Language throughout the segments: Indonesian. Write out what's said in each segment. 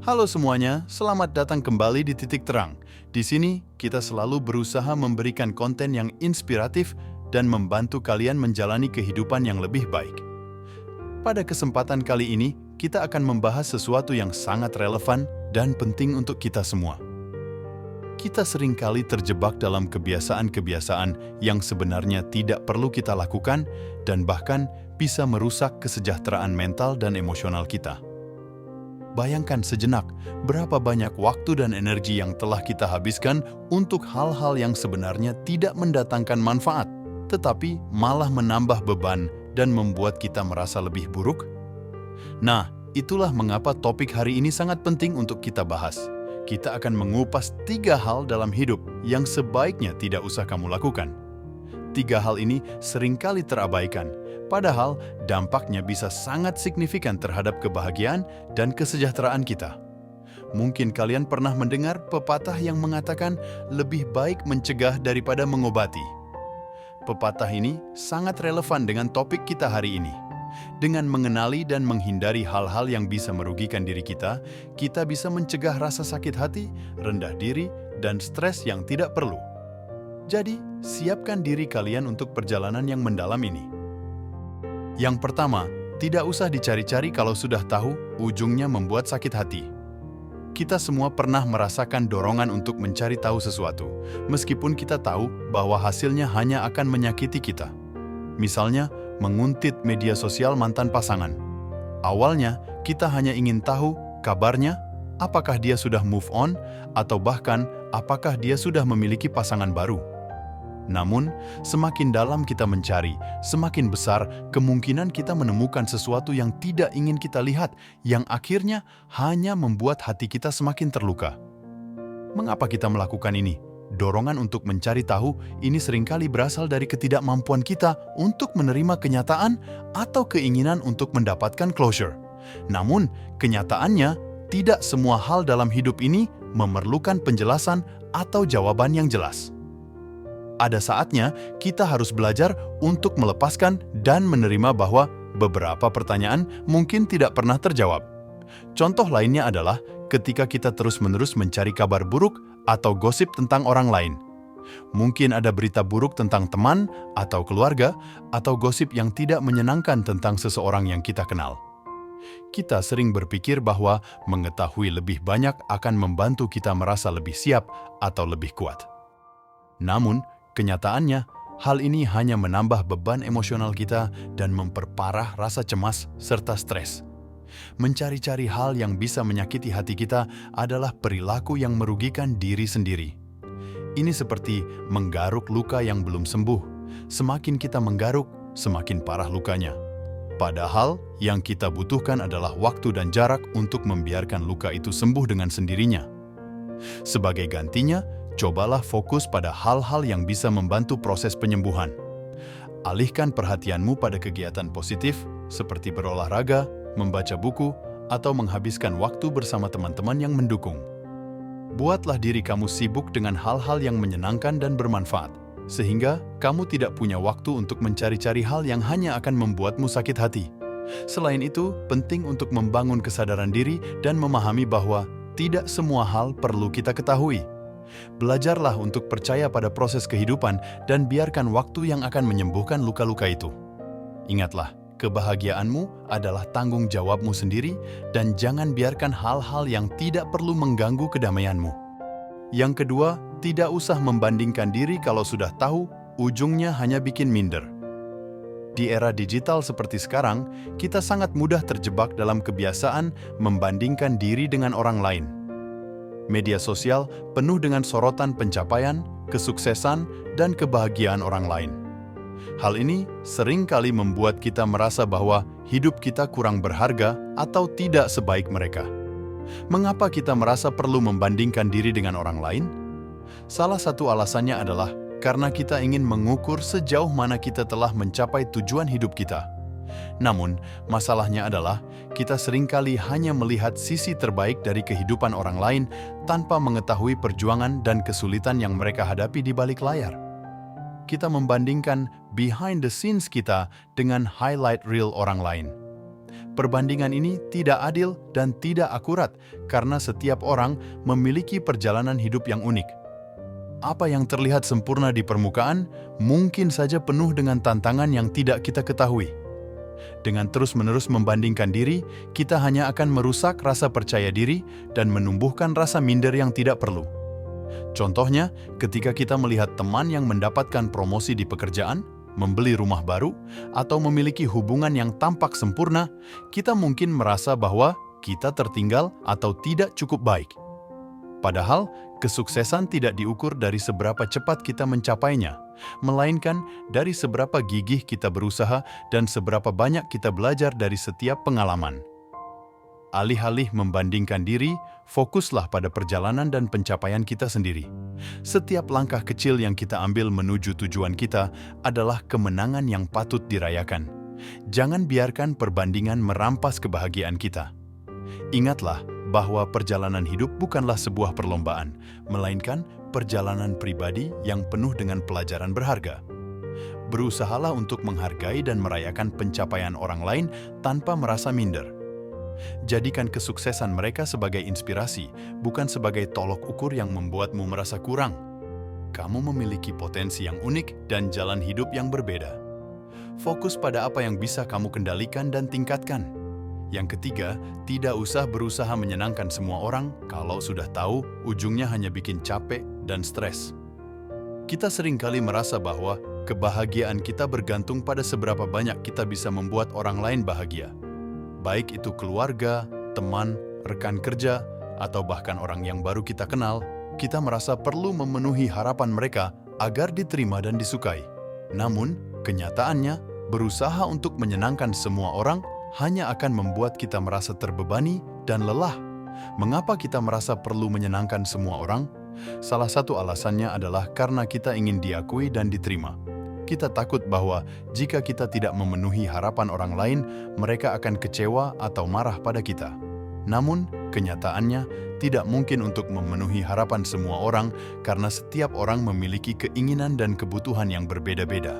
Halo semuanya, selamat datang kembali di Titik Terang. Di sini, kita selalu berusaha memberikan konten yang inspiratif dan membantu kalian menjalani kehidupan yang lebih baik. Pada kesempatan kali ini, kita akan membahas sesuatu yang sangat relevan dan penting untuk kita semua. Kita seringkali terjebak dalam kebiasaan-kebiasaan yang sebenarnya tidak perlu kita lakukan dan bahkan bisa merusak kesejahteraan mental dan emosional kita. Bayangkan sejenak berapa banyak waktu dan energi yang telah kita habiskan untuk hal-hal yang sebenarnya tidak mendatangkan manfaat, tetapi malah menambah beban dan membuat kita merasa lebih buruk. Nah, itulah mengapa topik hari ini sangat penting untuk kita bahas. Kita akan mengupas 3 hal dalam hidup yang sebaiknya tidak usah kamu lakukan. 3 hal ini seringkali terabaikan, padahal dampaknya bisa sangat signifikan terhadap kebahagiaan dan kesejahteraan kita. Mungkin kalian pernah mendengar pepatah yang mengatakan lebih baik mencegah daripada mengobati. Pepatah ini sangat relevan dengan topik kita hari ini. Dengan mengenali dan menghindari hal-hal yang bisa merugikan diri kita bisa mencegah rasa sakit hati, rendah diri, dan stres yang tidak perlu. Jadi, siapkan diri kalian untuk perjalanan yang mendalam ini. Yang pertama, tidak usah dicari-cari kalau sudah tahu ujungnya membuat sakit hati. Kita semua pernah merasakan dorongan untuk mencari tahu sesuatu, meskipun kita tahu bahwa hasilnya hanya akan menyakiti kita. Misalnya, menguntit media sosial mantan pasangan. Awalnya, kita hanya ingin tahu kabarnya, apakah dia sudah move on, atau bahkan apakah dia sudah memiliki pasangan baru. Namun, semakin dalam kita mencari, semakin besar kemungkinan kita menemukan sesuatu yang tidak ingin kita lihat, yang akhirnya hanya membuat hati kita semakin terluka. Mengapa kita melakukan ini? Dorongan untuk mencari tahu ini seringkali berasal dari ketidakmampuan kita untuk menerima kenyataan atau keinginan untuk mendapatkan closure. Namun, kenyataannya, tidak semua hal dalam hidup ini memerlukan penjelasan atau jawaban yang jelas. Ada saatnya kita harus belajar untuk melepaskan dan menerima bahwa beberapa pertanyaan mungkin tidak pernah terjawab. Contoh lainnya adalah ketika kita terus-menerus mencari kabar buruk atau gosip tentang orang lain. Mungkin ada berita buruk tentang teman atau keluarga, atau gosip yang tidak menyenangkan tentang seseorang yang kita kenal. Kita sering berpikir bahwa mengetahui lebih banyak akan membantu kita merasa lebih siap atau lebih kuat. Namun, kenyataannya, hal ini hanya menambah beban emosional kita dan memperparah rasa cemas serta stres. Mencari-cari hal yang bisa menyakiti hati kita adalah perilaku yang merugikan diri sendiri. Ini seperti menggaruk luka yang belum sembuh. Semakin kita menggaruk, semakin parah lukanya. Padahal, yang kita butuhkan adalah waktu dan jarak untuk membiarkan luka itu sembuh dengan sendirinya. Sebagai gantinya, cobalah fokus pada hal-hal yang bisa membantu proses penyembuhan. Alihkan perhatianmu pada kegiatan positif seperti berolahraga, membaca buku, atau menghabiskan waktu bersama teman-teman yang mendukung. Buatlah diri kamu sibuk dengan hal-hal yang menyenangkan dan bermanfaat, sehingga kamu tidak punya waktu untuk mencari-cari hal yang hanya akan membuatmu sakit hati. Selain itu, penting untuk membangun kesadaran diri dan memahami bahwa tidak semua hal perlu kita ketahui. Belajarlah untuk percaya pada proses kehidupan dan biarkan waktu yang akan menyembuhkan luka-luka itu. Ingatlah, kebahagiaanmu adalah tanggung jawabmu sendiri dan jangan biarkan hal-hal yang tidak perlu mengganggu kedamaianmu. Yang kedua, tidak usah membandingkan diri kalau sudah tahu ujungnya hanya bikin minder. Di era digital seperti sekarang, kita sangat mudah terjebak dalam kebiasaan membandingkan diri dengan orang lain. Media sosial penuh dengan sorotan pencapaian, kesuksesan, dan kebahagiaan orang lain. Hal ini seringkali membuat kita merasa bahwa hidup kita kurang berharga atau tidak sebaik mereka. Mengapa kita merasa perlu membandingkan diri dengan orang lain? Salah satu alasannya adalah karena kita ingin mengukur sejauh mana kita telah mencapai tujuan hidup kita. Namun, masalahnya adalah kita seringkali hanya melihat sisi terbaik dari kehidupan orang lain tanpa mengetahui perjuangan dan kesulitan yang mereka hadapi di balik layar. Kita membandingkan behind the scenes kita dengan highlight reel orang lain. Perbandingan ini tidak adil dan tidak akurat karena setiap orang memiliki perjalanan hidup yang unik. Apa yang terlihat sempurna di permukaan mungkin saja penuh dengan tantangan yang tidak kita ketahui. Dengan terus-menerus membandingkan diri, kita hanya akan merusak rasa percaya diri dan menumbuhkan rasa minder yang tidak perlu. Contohnya, ketika kita melihat teman yang mendapatkan promosi di pekerjaan, membeli rumah baru, atau memiliki hubungan yang tampak sempurna, kita mungkin merasa bahwa kita tertinggal atau tidak cukup baik. Padahal, kesuksesan tidak diukur dari seberapa cepat kita mencapainya, melainkan dari seberapa gigih kita berusaha dan seberapa banyak kita belajar dari setiap pengalaman. Alih-alih membandingkan diri, fokuslah pada perjalanan dan pencapaian kita sendiri. Setiap langkah kecil yang kita ambil menuju tujuan kita adalah kemenangan yang patut dirayakan. Jangan biarkan perbandingan merampas kebahagiaan kita. Ingatlah bahwa perjalanan hidup bukanlah sebuah perlombaan, melainkan perjalanan pribadi yang penuh dengan pelajaran berharga. Berusahalah untuk menghargai dan merayakan pencapaian orang lain tanpa merasa minder. Jadikan kesuksesan mereka sebagai inspirasi, bukan sebagai tolok ukur yang membuatmu merasa kurang. Kamu memiliki potensi yang unik dan jalan hidup yang berbeda. Fokus pada apa yang bisa kamu kendalikan dan tingkatkan. Yang ketiga, tidak usah berusaha menyenangkan semua orang kalau sudah tahu ujungnya hanya bikin capek dan stres. Kita seringkali merasa bahwa kebahagiaan kita bergantung pada seberapa banyak kita bisa membuat orang lain bahagia. Baik itu keluarga, teman, rekan kerja, atau bahkan orang yang baru kita kenal, kita merasa perlu memenuhi harapan mereka agar diterima dan disukai. Namun, kenyataannya, berusaha untuk menyenangkan semua orang hanya akan membuat kita merasa terbebani dan lelah. Mengapa kita merasa perlu menyenangkan semua orang? Salah satu alasannya adalah karena kita ingin diakui dan diterima. Kita takut bahwa jika kita tidak memenuhi harapan orang lain, mereka akan kecewa atau marah pada kita. Namun, kenyataannya tidak mungkin untuk memenuhi harapan semua orang karena setiap orang memiliki keinginan dan kebutuhan yang berbeda-beda.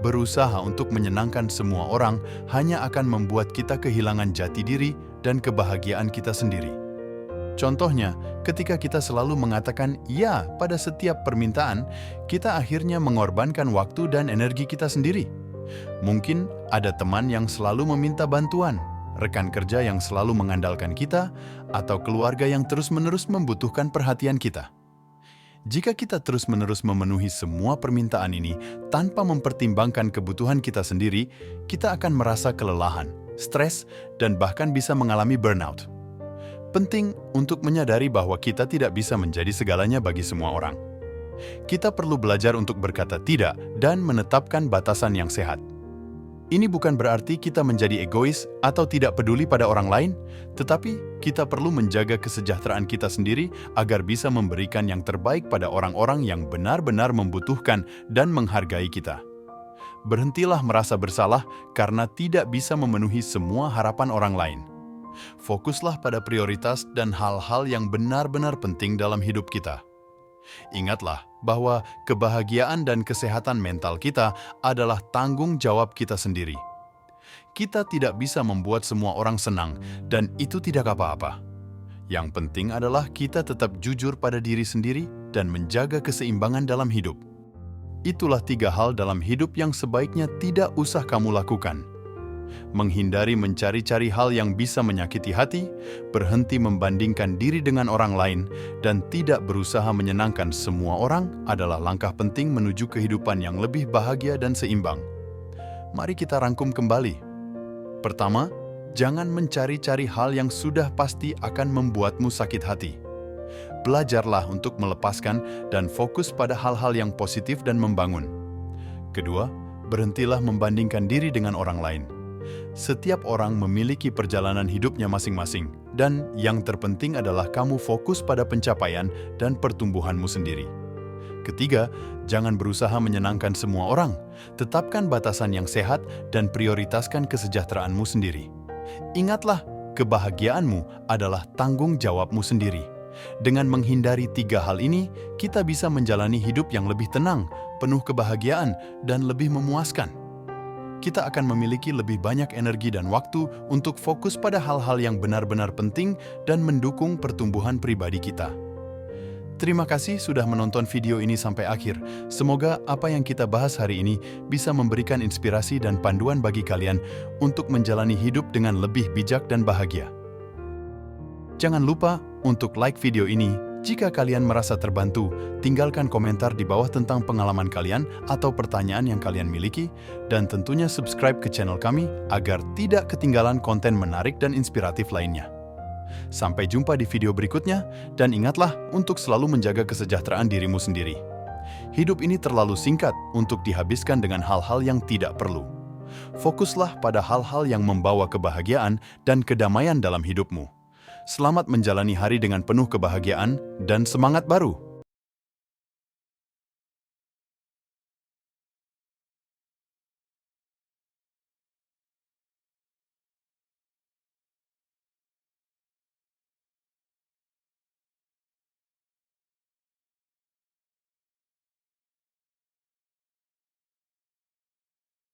Berusaha untuk menyenangkan semua orang hanya akan membuat kita kehilangan jati diri dan kebahagiaan kita sendiri. Contohnya, ketika kita selalu mengatakan "ya" pada setiap permintaan, kita akhirnya mengorbankan waktu dan energi kita sendiri. Mungkin ada teman yang selalu meminta bantuan, rekan kerja yang selalu mengandalkan kita, atau keluarga yang terus-menerus membutuhkan perhatian kita. Jika kita terus-menerus memenuhi semua permintaan ini tanpa mempertimbangkan kebutuhan kita sendiri, kita akan merasa kelelahan, stres, dan bahkan bisa mengalami burnout. Penting untuk menyadari bahwa kita tidak bisa menjadi segalanya bagi semua orang. Kita perlu belajar untuk berkata tidak dan menetapkan batasan yang sehat. Ini bukan berarti kita menjadi egois atau tidak peduli pada orang lain, tetapi kita perlu menjaga kesejahteraan kita sendiri agar bisa memberikan yang terbaik pada orang-orang yang benar-benar membutuhkan dan menghargai kita. Berhentilah merasa bersalah karena tidak bisa memenuhi semua harapan orang lain. Fokuslah pada prioritas dan hal-hal yang benar-benar penting dalam hidup kita. Ingatlah bahwa kebahagiaan dan kesehatan mental kita adalah tanggung jawab kita sendiri. Kita tidak bisa membuat semua orang senang, dan itu tidak apa-apa. Yang penting adalah kita tetap jujur pada diri sendiri dan menjaga keseimbangan dalam hidup. Itulah 3 hal dalam hidup yang sebaiknya tidak usah kamu lakukan. Menghindari mencari-cari hal yang bisa menyakiti hati, berhenti membandingkan diri dengan orang lain, dan tidak berusaha menyenangkan semua orang adalah langkah penting menuju kehidupan yang lebih bahagia dan seimbang. Mari kita rangkum kembali. Pertama, jangan mencari-cari hal yang sudah pasti akan membuatmu sakit hati. Belajarlah untuk melepaskan dan fokus pada hal-hal yang positif dan membangun. Kedua, berhentilah membandingkan diri dengan orang lain. Setiap orang memiliki perjalanan hidupnya masing-masing, dan yang terpenting adalah kamu fokus pada pencapaian dan pertumbuhanmu sendiri. Ketiga, jangan berusaha menyenangkan semua orang. Tetapkan batasan yang sehat dan prioritaskan kesejahteraanmu sendiri. Ingatlah, kebahagiaanmu adalah tanggung jawabmu sendiri. Dengan menghindari 3 hal ini, kita bisa menjalani hidup yang lebih tenang, penuh kebahagiaan, dan lebih memuaskan. kita akan memiliki lebih banyak energi dan waktu untuk fokus pada hal-hal yang benar-benar penting dan mendukung pertumbuhan pribadi kita. Terima kasih sudah menonton video ini sampai akhir. Semoga apa yang kita bahas hari ini bisa memberikan inspirasi dan panduan bagi kalian untuk menjalani hidup dengan lebih bijak dan bahagia. Jangan lupa untuk like video ini. Jika kalian merasa terbantu, tinggalkan komentar di bawah tentang pengalaman kalian atau pertanyaan yang kalian miliki, dan tentunya subscribe ke channel kami agar tidak ketinggalan konten menarik dan inspiratif lainnya. Sampai jumpa di video berikutnya, dan ingatlah untuk selalu menjaga kesejahteraan dirimu sendiri. Hidup ini terlalu singkat untuk dihabiskan dengan hal-hal yang tidak perlu. Fokuslah pada hal-hal yang membawa kebahagiaan dan kedamaian dalam hidupmu. Selamat menjalani hari dengan penuh kebahagiaan dan semangat baru.